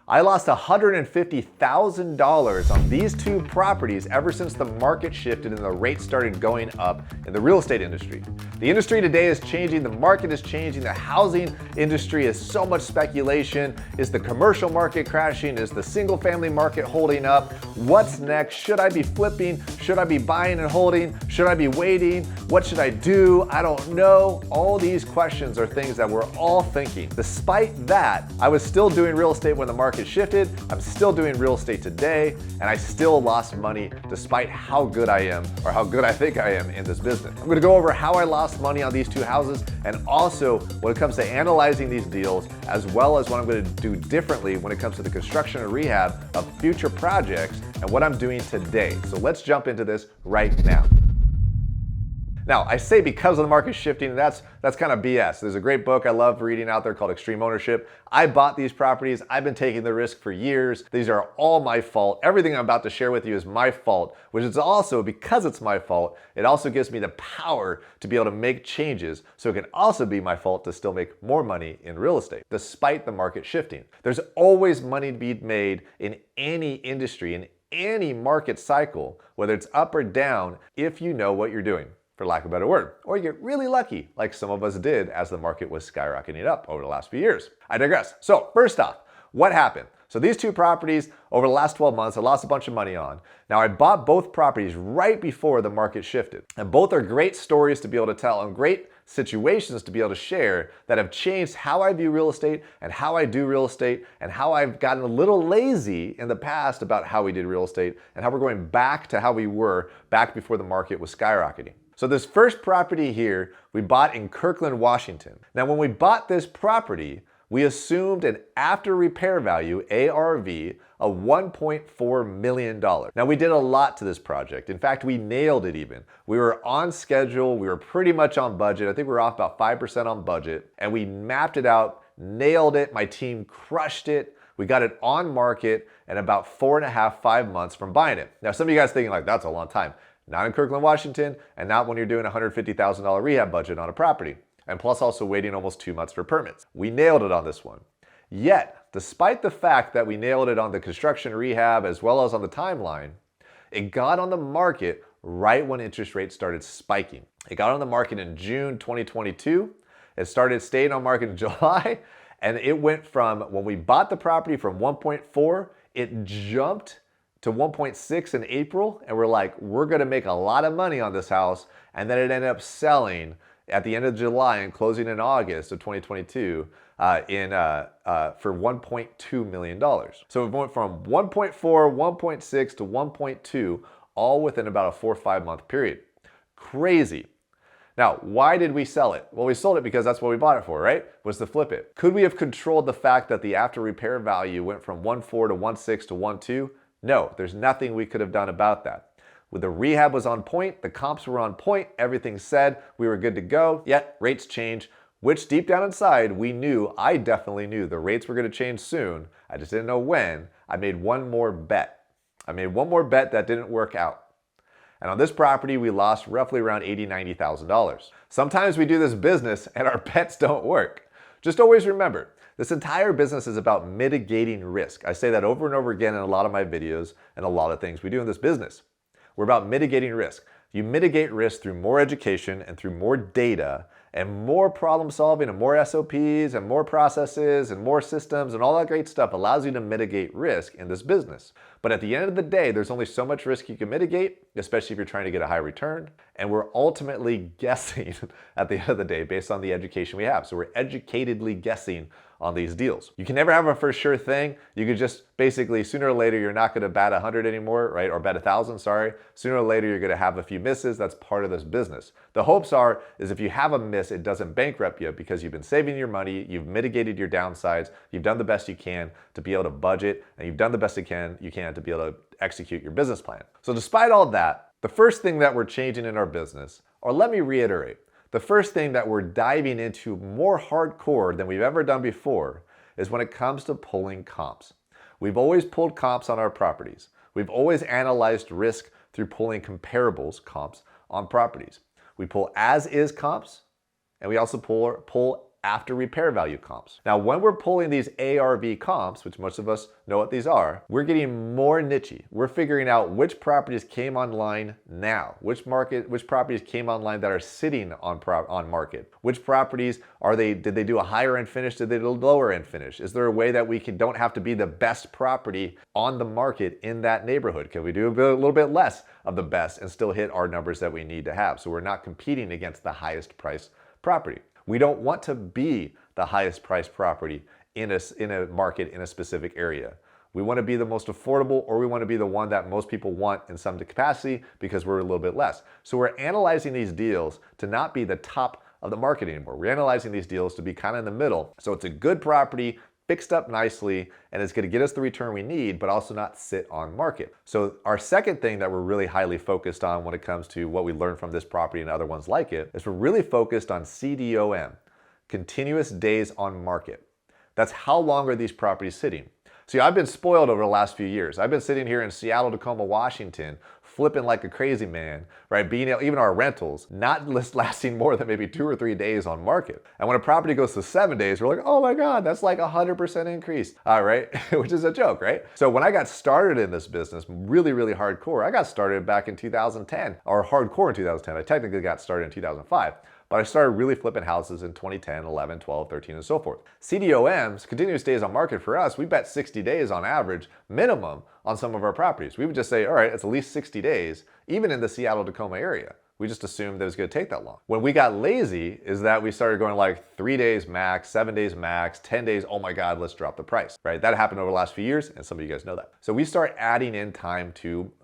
I lost $150,000 on these two properties ever since the market shifted and the rates started going up in the real estate industry. The industry today is changing, the market is changing, the housing industry is so much speculation. Is the commercial market crashing? Is the single family market holding up? What's next? Should I be flipping? Should I be buying and holding? Should I be waiting? What should I do? I don't know. All these questions are things that we're all thinking. Despite that, I was still doing real estate when the market shifted. I'm still doing real estate today, and I still lost money despite how good I am, or how good I think I am in this business. I'm gonna go over how I lost money on these two houses, and also when it comes to analyzing these deals, as well as what I'm gonna do differently when it comes to the construction and rehab of future projects and what I'm doing today. So let's jump into this right now. Now, I say because of the market shifting, that's kind of BS. There's a great book I love reading out there called Extreme Ownership. I bought these properties. I've been taking the risk for years. These are all my fault. Everything I'm about to share with you is my fault, which is also, because it's my fault, it also gives me the power to be able to make changes, so it can also be my fault to still make more money in real estate, despite the market shifting. There's always money to be made in any industry, in any market cycle, whether it's up or down, if you know what you're doing, for lack of a better word. Or you get really lucky, like some of us did as the market was skyrocketing up over the last few years. I digress. So first off, what happened? So these two properties over the last 12 months, I lost a bunch of money on. Now I bought both properties right before the market shifted. And both are great stories to be able to tell and great situations to be able to share that have changed how I view real estate and how I do real estate and how I've gotten a little lazy in the past about how we did real estate and how we're going back to how we were back before the market was skyrocketing. So this first property here, we bought in Kirkland, Washington. Now when we bought this property, we assumed an after repair value, ARV, of $1.4 million. Now we did a lot to this project. In fact, we nailed it even. We were on schedule, we were pretty much on budget. I think we were off about 5% on budget, and we mapped it out, nailed it. My team crushed it. We got it on market in about 4.5, 5 months from buying it. Now some of you guys thinking like, that's a long time. Not in Kirkland, Washington, and not when you're doing a $150,000 rehab budget on a property, and plus also waiting almost 2 months for permits. We nailed it on this one. Yet, despite the fact that we nailed it on the construction rehab as well as on the timeline, it got on the market right when interest rates started spiking. It got on the market in June 2022. It started staying on market in July, and it went from, when we bought the property, from 1.4, it jumped to 1.6 in April, and we're like, we're gonna make a lot of money on this house, and then it ended up selling at the end of July and closing in August of 2022 for $1.2 million. So it went from 1.4, 1.6 to 1.2, all within about a 4 or 5 month period. Crazy. Now, why did we sell it? Well, we sold it because that's what we bought it for, right? Was to flip it. Could we have controlled the fact that the after repair value went from 1.4 to 1.6 to 1.2? No, there's nothing we could have done about that. When the rehab was on point, the comps were on point, everything said we were good to go, yet rates changed, which deep down inside we knew, I definitely knew the rates were going to change soon. I just didn't know when. I made one more bet. I made one more bet that didn't work out. And on this property, we lost roughly around $80,000, $90,000. Sometimes we do this business and our bets don't work. Just always remember, this entire business is about mitigating risk. I say that over and over again in a lot of my videos and a lot of things we do in this business. We're about mitigating risk. You mitigate risk through more education and through more data and more problem solving and more SOPs and more processes and more systems and all that great stuff allows you to mitigate risk in this business. But at the end of the day, there's only so much risk you can mitigate, especially if you're trying to get a high return. And we're ultimately guessing at the end of the day based on the education we have. So we're educatedly guessing on these deals. You can never have a for sure thing. You could just basically, sooner or later, you're not gonna bat 100 anymore, right? Or bet 1,000, sorry. Sooner or later, you're gonna have a few misses. That's part of this business. The hopes is if you have a miss, it doesn't bankrupt you because you've been saving your money, you've mitigated your downsides, you've done the best you can to be able to budget, and you've done the best you can to be able to execute your business plan. So despite all that, the first thing that we're changing in our business, or let me reiterate, the first thing that we're diving into more hardcore than we've ever done before is when it comes to pulling comps. We've always pulled comps on our properties. We've always analyzed risk through pulling comparables, comps, on properties. We pull as-is comps, and we also pull after repair value comps. Now, when we're pulling these ARV comps, which most of us know what these are, we're getting more niche-y. We're figuring out which properties came online now, which properties came online that are sitting on market, which properties did they do a higher end finish, did they do a lower end finish? Is there a way that we don't have to be the best property on the market in that neighborhood? Can we do a little bit less of the best and still hit our numbers that we need to have, so we're not competing against the highest price property? We don't want to be the highest priced property in a market in a specific area. We want to be the most affordable, or we want to be the one that most people want in some capacity because we're a little bit less. So we're analyzing these deals to not be the top of the market anymore. We're analyzing these deals to be kind of in the middle. So it's a good property, fixed up nicely, and it's going to get us the return we need, but also not sit on market. So our second thing that we're really highly focused on when it comes to what we learned from this property and other ones like it is we're really focused on CDOM, continuous days on market. That's how long are these properties sitting? See, I've been spoiled over the last few years. I've been sitting here in Seattle, Tacoma, Washington, flipping like a crazy man, right? Even our rentals, not lasting more than maybe 2 or 3 days on market. And when a property goes to 7 days, we're like, oh my God, that's like 100% increase, all right? Which is a joke, right? So when I got started in this business, really, really hardcore, I got started back in 2010, or hardcore in 2010. I technically got started in 2005. But I started really flipping houses in 2010, 11, 12, 13, and so forth. CDOMs, continuous days on market for us, we bet 60 days on average, minimum, on some of our properties. We would just say, all right, it's at least 60 days, even in the Seattle, Tacoma area. We just assumed that it was gonna take that long. When we got lazy is that we started going like 3 days max, 7 days max, 10 days, oh my God, let's drop the price, right? That happened over the last few years, and some of you guys know that. So we start adding in time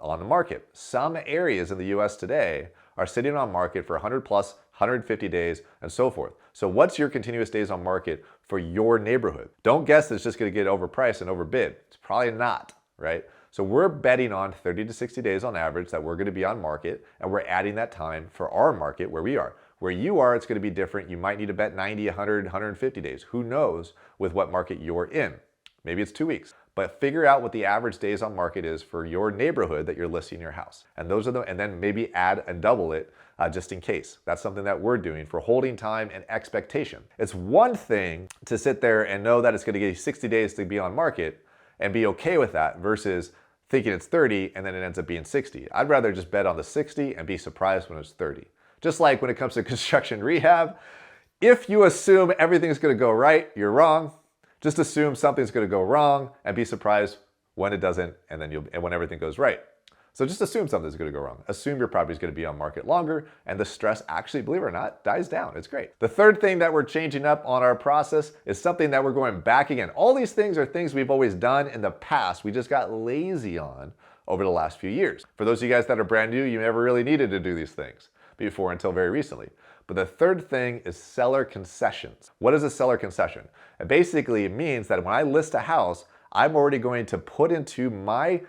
on the market. Some areas in the US today are sitting on market for 100 plus, 150 days, and so forth. So what's your continuous days on market for your neighborhood? Don't guess that it's just gonna get overpriced and overbid. It's probably not, right? So we're betting on 30 to 60 days on average that we're gonna be on market, and we're adding that time for our market where we are. Where you are, it's gonna be different. You might need to bet 90, 100, 150 days. Who knows with what market you're in? Maybe it's 2 weeks. But figure out what the average days on market is for your neighborhood that you're listing your house. And then maybe add and double it just in case. That's something that we're doing for holding time and expectation. It's one thing to sit there and know that it's gonna give you 60 days to be on market and be okay with that versus thinking it's 30 and then it ends up being 60. I'd rather just bet on the 60 and be surprised when it's 30. Just like when it comes to construction rehab, if you assume everything's gonna go right, you're wrong. Just assume something's gonna go wrong and be surprised when it doesn't, and when everything goes right. So just assume something's gonna go wrong. Assume your property's gonna be on market longer, and the stress actually, believe it or not, dies down. It's great. The third thing that we're changing up on our process is something that we're going back again. All these things are things we've always done in the past. We just got lazy on over the last few years. For those of you guys that are brand new, you never really needed to do these things before until very recently. But the third thing is seller concessions. What is a seller concession? It basically means that when I list a house, I'm already going to put into my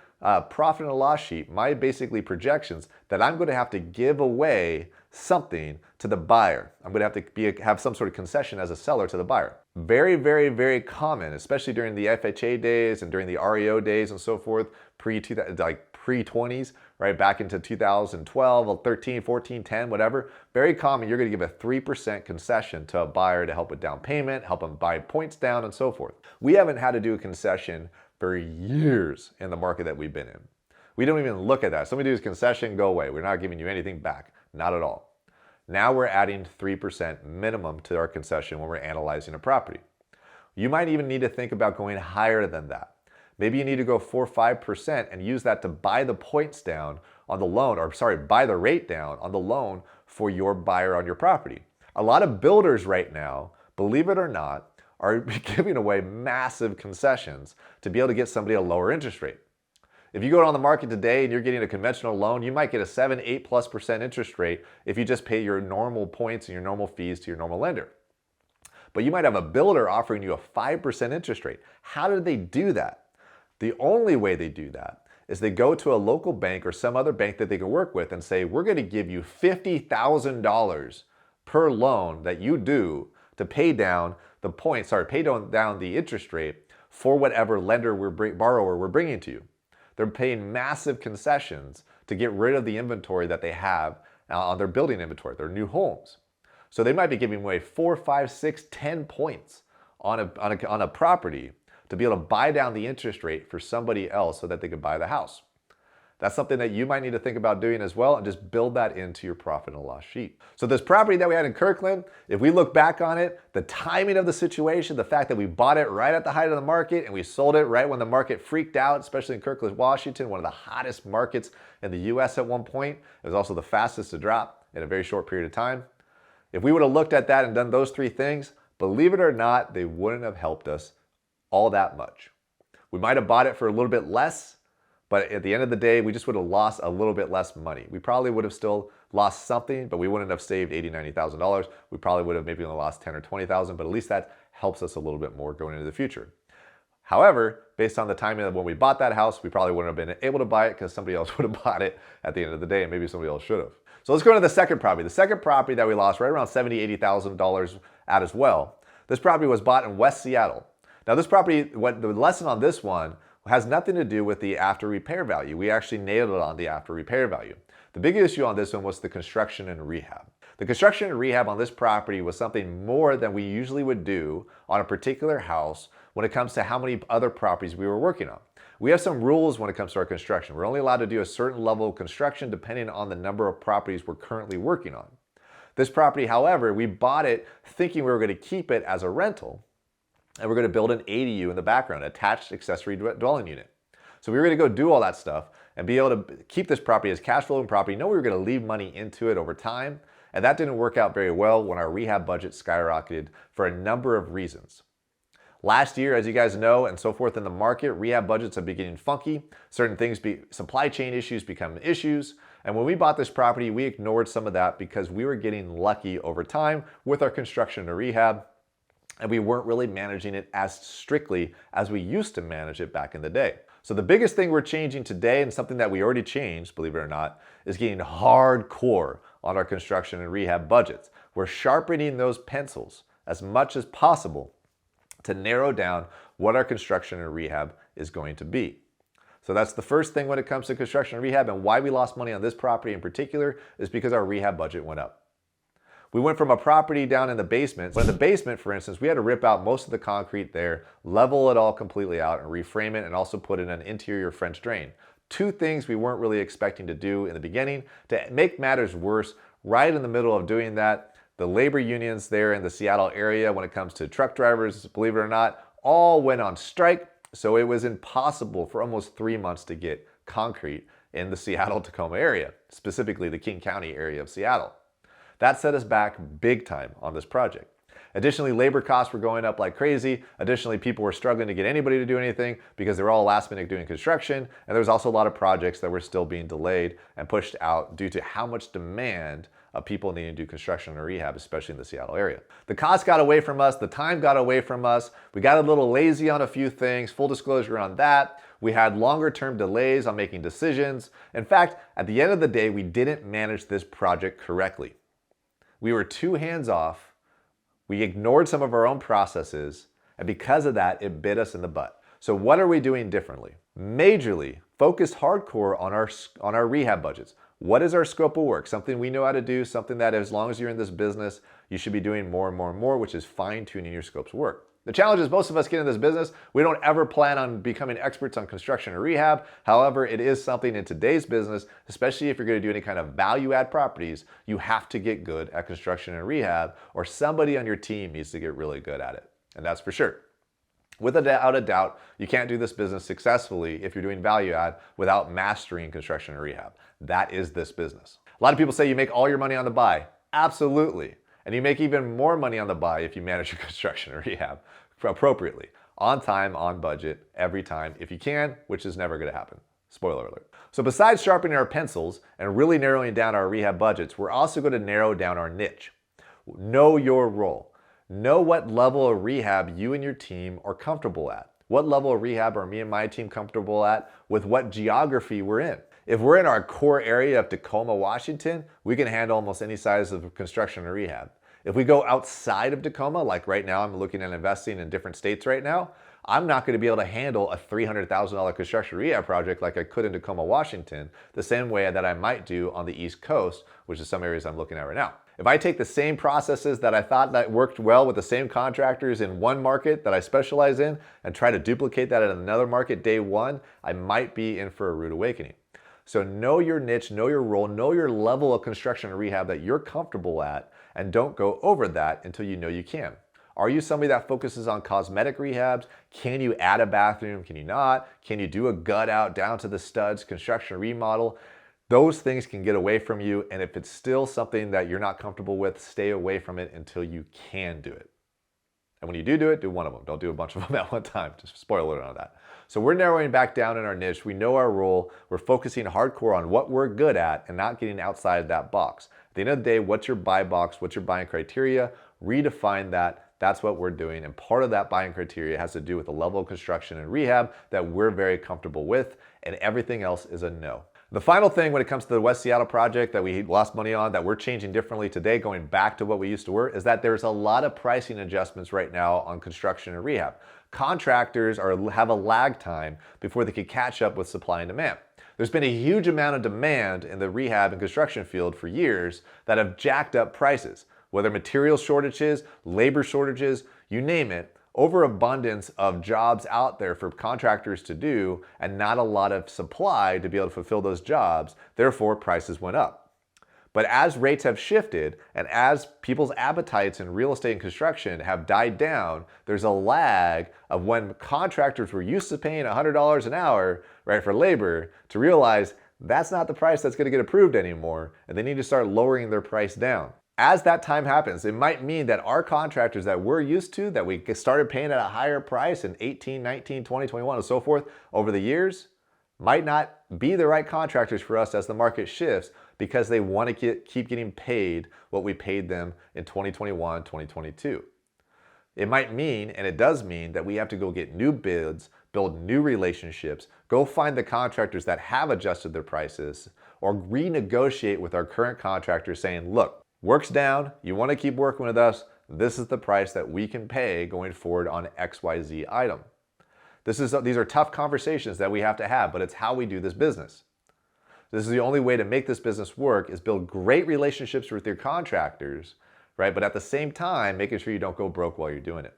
profit and loss sheet, my basically projections, that I'm going to have to give away something to the buyer. I'm going to have to have some sort of concession as a seller to the buyer. Very, very, very common, especially during the FHA days and during the REO days and so forth, pre-20s, right, back into 2012, 13, 14, 10, whatever. Very common, you're gonna give a 3% concession to a buyer to help with down payment, help them buy points down, and so forth. We haven't had to do a concession for years in the market that we've been in. We don't even look at that. Somebody does concession, go away. We're not giving you anything back, not at all. Now we're adding 3% minimum to our concession when we're analyzing a property. You might even need to think about going higher than that. Maybe you need to go 4 or 5% and use that to buy the points down on the loan, or sorry, buy the rate down on the loan for your buyer on your property. A lot of builders right now, believe it or not, are giving away massive concessions to be able to get somebody a lower interest rate. If you go on the market today and you're getting a conventional loan, you might get a 7, 8+% interest rate if you just pay your normal points and your normal fees to your normal lender. But you might have a builder offering you a 5% interest rate. How did they do that? The only way they do that is they go to a local bank or some other bank that they can work with and say, we're gonna give you $50,000 per loan that you do to pay down the points, pay down the interest rate for whatever borrower we're bringing to you. They're paying massive concessions to get rid of the inventory that they have on their building inventory, their new homes. So they might be giving away 4, 5, 6, 10 points on a property to be able to buy down the interest rate for somebody else so that they could buy the house. That's something that you might need to think about doing as well, and just build that into your profit and loss sheet. So this property that we had in Kirkland, if we look back on it, the timing of the situation, the fact that we bought it right at the height of the market and we sold it right when the market freaked out, especially in Kirkland, Washington, one of the hottest markets in the US at one point. It was also the fastest to drop in a very short period of time. If we would have looked at that and done those three things, believe it or not, they wouldn't have helped us all that much. We might have bought it for a little bit less, but at the end of the day, we just would have lost a little bit less money. We probably would have still lost something, but we wouldn't have saved $80,000, $90,000. We probably would have maybe only lost $10,000 or $20,000, but at least that helps us a little bit more going into the future. However, based on the timing of when we bought that house, we probably wouldn't have been able to buy it because somebody else would have bought it at the end of the day, and maybe somebody else should have. So let's go to the second property. The second property that we lost right around $70,000, $80,000 at as well. This property was bought in West Seattle. Now this property, the lesson on this one has nothing to do with the after repair value. We actually nailed it on the after repair value. The big issue on this one was the construction and rehab. The construction and rehab on this property was something more than we usually would do on a particular house when it comes to how many other properties we were working on. We have some rules when it comes to our construction. We're only allowed to do a certain level of construction depending on the number of properties we're currently working on. This property, however, we bought it thinking we were going to keep it as a rental, and we're going to build an ADU in the background, attached accessory dwelling unit. So we were going to go do all that stuff and be able to keep this property as cash flowing property. Know we were going to leave money into it over time, and that didn't work out very well when our rehab budget skyrocketed for a number of reasons. Last year, as you guys know, and so forth in the market, rehab budgets are getting funky. Certain things, supply chain issues become issues. And when we bought this property, we ignored some of that because we were getting lucky over time with our construction and rehab, and we weren't really managing it as strictly as we used to manage it back in the day. So the biggest thing we're changing today, and something that we already changed, believe it or not, is getting hardcore on our construction and rehab budgets. We're sharpening those pencils as much as possible to narrow down what our construction and rehab is going to be. So that's the first thing when it comes to construction and rehab, and why we lost money on this property in particular is because our rehab budget went up. We went from a property down in the basement. But in the basement, for instance, we had to rip out most of the concrete there, level it all completely out and reframe it, and also put in an interior French drain. Two things we weren't really expecting to do in the beginning. To make matters worse, right in the middle of doing that, the labor unions there in the Seattle area, when it comes to truck drivers, believe it or not, all went on strike. So it was impossible for almost 3 months to get concrete in the Seattle-Tacoma area, specifically the King County area of Seattle. That set us back big time on this project. Additionally, labor costs were going up like crazy. Additionally, people were struggling to get anybody to do anything because they were all last minute doing construction. And there was also a lot of projects that were still being delayed and pushed out due to how much demand of people needing to do construction or rehab, especially in the Seattle area. The cost got away from us, the time got away from us. We got a little lazy on a few things, full disclosure on that. We had longer term delays on making decisions. In fact, at the end of the day, we didn't manage this project correctly. We were too hands-off, we ignored some of our own processes, and because of that, it bit us in the butt. So what are we doing differently? Majorly focused hardcore on our rehab budgets. What is our scope of work? Something we know how to do, something that as long as you're in this business, you should be doing more and more and more, which is fine-tuning your scopes of work. The challenge is most of us get in this business, we don't ever plan on becoming experts on construction or rehab. However, it is something in today's business, especially if you're going to do any kind of value add properties, you have to get good at construction and rehab, or somebody on your team needs to get really good at it. And that's for sure. Without a doubt, you can't do this business successfully if you're doing value add without mastering construction and rehab. That is this business. A lot of people say you make all your money on the buy. Absolutely. And you make even more money on the buy if you manage your construction or rehab appropriately, on time, on budget, every time, if you can, which is never going to happen. Spoiler alert. So besides sharpening our pencils and really narrowing down our rehab budgets, we're also going to narrow down our niche. Know your role. Know what level of rehab you and your team are comfortable at. What level of rehab are me and my team comfortable at with what geography we're in. If we're in our core area of Tacoma, Washington, we can handle almost any size of construction or rehab. If we go outside of Tacoma, like right now, I'm looking at investing in different states right now, I'm not going to be able to handle a $300,000 construction rehab project like I could in Tacoma, Washington, the same way that I might do on the East Coast, which is some areas I'm looking at right now. If I take the same processes that I thought that worked well with the same contractors in one market that I specialize in and try to duplicate that in another market day one, I might be in for a rude awakening. So know your niche, know your role, know your level of construction and rehab that you're comfortable at, and don't go over that until you know you can. Are you somebody that focuses on cosmetic rehabs? Can you add a bathroom? Can you not? Can you do a gut out down to the studs, construction remodel? Those things can get away from you, and if it's still something that you're not comfortable with, stay away from it until you can do it. And when you do it, do one of them. Don't do a bunch of them at one time. Just spoiler alert on that. So we're narrowing back down in our niche. We know our role. We're focusing hardcore on what we're good at and not getting outside that box. At the end of the day, what's your buy box? What's your buying criteria? Redefine that. That's what we're doing. And part of that buying criteria has to do with the level of construction and rehab that we're very comfortable with, and everything else is a no. The final thing when it comes to the West Seattle project that we lost money on, that we're changing differently today, going back to what we used to work, is that there's a lot of pricing adjustments right now on construction and rehab. Contractors have a lag time before they can catch up with supply and demand. There's been a huge amount of demand in the rehab and construction field for years that have jacked up prices, whether material shortages, labor shortages, you name it. Overabundance of jobs out there for contractors to do and not a lot of supply to be able to fulfill those jobs, therefore prices went up. But as rates have shifted and as people's appetites in real estate and construction have died down, there's a lag of when contractors were used to paying $100 an hour, right, for labor, to realize that's not the price that's going to get approved anymore, and they need to start lowering their price down. As that time happens, it might mean that our contractors that we're used to, that we started paying at a higher price in 18, 19, 20, 21, and so forth over the years, might not be the right contractors for us as the market shifts because they want to keep getting paid what we paid them in 2021, 2022. It might mean, and it does mean, that we have to go get new bids, build new relationships, go find the contractors that have adjusted their prices, or renegotiate with our current contractors saying, look, work's down, you want to keep working with us, this is the price that we can pay going forward on XYZ item. These are tough conversations that we have to have, but it's how we do this business. This is the only way to make this business work, is build great relationships with your contractors, right? But at the same time, making sure you don't go broke while you're doing it.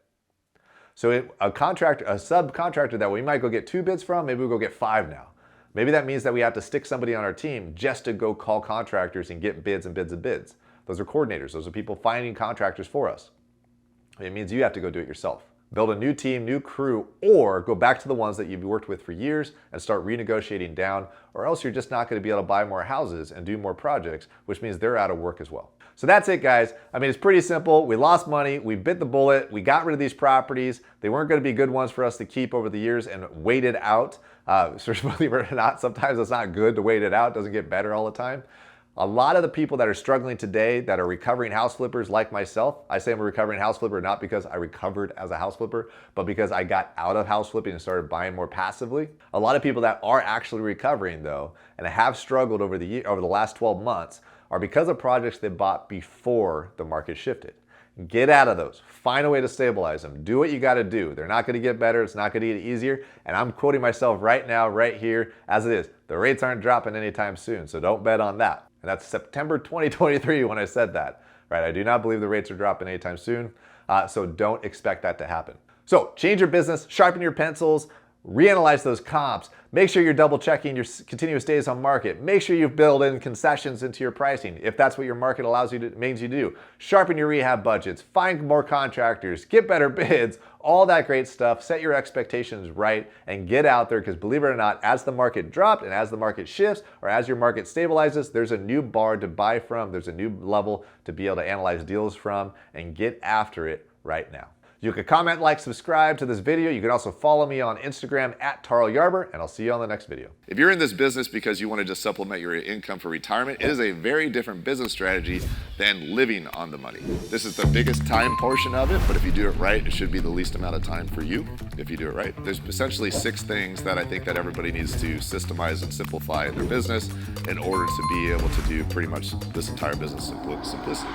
So a subcontractor that we might go get 2 bids from, maybe we'll go get 5 now. Maybe that means that we have to stick somebody on our team just to go call contractors and get bids and bids and bids. Those are coordinators. Those are people finding contractors for us. It means you have to go do it yourself. Build a new team, new crew, or go back to the ones that you've worked with for years and start renegotiating down, or else you're just not going to be able to buy more houses and do more projects, which means they're out of work as well. So that's it, guys. I mean, it's pretty simple. We lost money. We bit the bullet. We got rid of these properties. They weren't going to be good ones for us to keep over the years and wait it out. So believe it or not, sometimes it's not good to wait it out. It doesn't get better all the time. A lot of the people that are struggling today that are recovering house flippers like myself, I say I'm a recovering house flipper not because I recovered as a house flipper, but because I got out of house flipping and started buying more passively. A lot of people that are actually recovering though, and have struggled over the last 12 months, are because of projects they bought before the market shifted. Get out of those. Find a way to stabilize them. Do what you got to do. They're not going to get better. It's not going to get easier. And I'm quoting myself right now, right here, as it is. The rates aren't dropping anytime soon, so don't bet on that. And that's September 2023 when I said that, right? I do not believe the rates are dropping anytime soon, so don't expect that to happen. So change your business, sharpen your pencils, reanalyze those comps, make sure you're double checking your continuous days on market, make sure you build in concessions into your pricing if that's what your market means you do. Sharpen your rehab budgets, find more contractors, get better bids, all that great stuff. Set your expectations right and get out there, because believe it or not, as the market dropped and as the market shifts or as your market stabilizes, there's a new bar to buy from, there's a new level to be able to analyze deals from, and get after it right now. You can comment, like, subscribe to this video. You can also follow me on Instagram at Tarl Yarber, and I'll see you on the next video. If you're in this business because you want to just supplement your income for retirement, it is a very different business strategy than living on the money. This is the biggest time portion of it, but if you do it right, it should be the least amount of time for you if you do it right. There's essentially 6 things that I think that everybody needs to systemize and simplify in their business in order to be able to do pretty much this entire business simplicity.